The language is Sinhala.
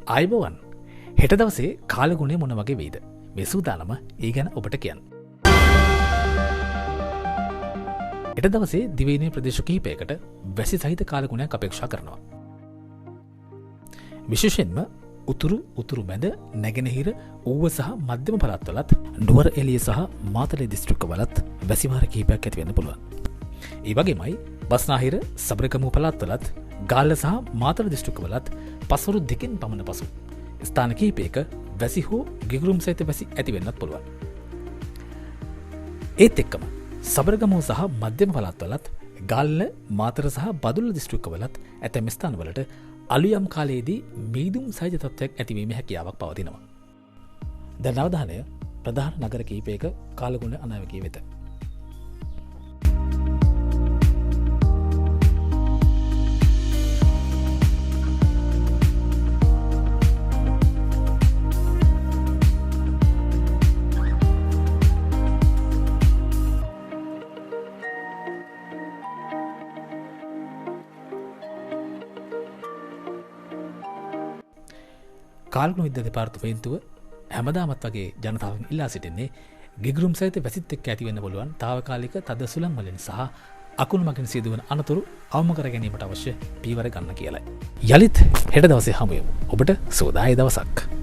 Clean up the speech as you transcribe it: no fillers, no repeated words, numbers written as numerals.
ආයුබෝවන්. හෙට දවසේ කාලගුණය මොන වගේ වෙයිද? මේ සූදානම ඒ ගැන ඔබට කියන්න. හෙට දවසේ දිවයිනේ ප්‍රදේශ කිහිපයකට වැසි සහිත කාලගුණයක් අපේක්ෂා කරනවා. විශේෂයෙන්ම උතුරු මැද නැගෙනහිර ඌව සහ මධ්‍යම පළාත්වලත් නුවර එළිය සහ මාතලේ දිස්ත්‍රික්කවලත් වැසිවාර කිහිපයක් ඇති වෙන්න පුළුවන්. ඒ වගේමයි බස්නාහිර සබරගමු පළාත්වලත් ගාල්ල සහ මාතර දිස්ත්‍රික්කවලත් පස්වරු දෙකෙන් පමණ පසු ස්ථාන කිහිපයක වැසි හෝ ගිගුරුම් සහිත වැසි ඇති වෙන්නත් පුළුවන්. ඒත් එක්කම සබරගමු සහ මධ්‍යම පළාත්වලත් ගාල්ල මාතර සහ බදුල්ල දිස්ත්‍රික්කවලත් ඇතැම් ස්ථානවලට අලුයම් කාලයේදී මීදුම් සහිත තත්ත්වයක් ඇතිවීම හැකියාවක් පවතිනවා. දැන් අවධානය ප්‍රධාන නගර කිහිපයක කාලගුණ අනාවකී වෙත. කාලගුණ විද්‍යා දෙපාර්තමේන්තුව හැමදාමත් වගේ ජනතාවන් ඉල්ලා සිටින්නේ ගිගුරුම් සහිත වැසිත් එක්ක ඇති වෙන්න පුළුවන් తాවකාලික තද සුළං වලින් සහ අකුණු මගින් සිදුවන අනතුරු අවම කර ගැනීමට අවශ්‍ය පියවර ගන්න කියලයි. යලිත් හෙට දවසේ හමු වෙමු. ඔබට සෝදායි දවසක්.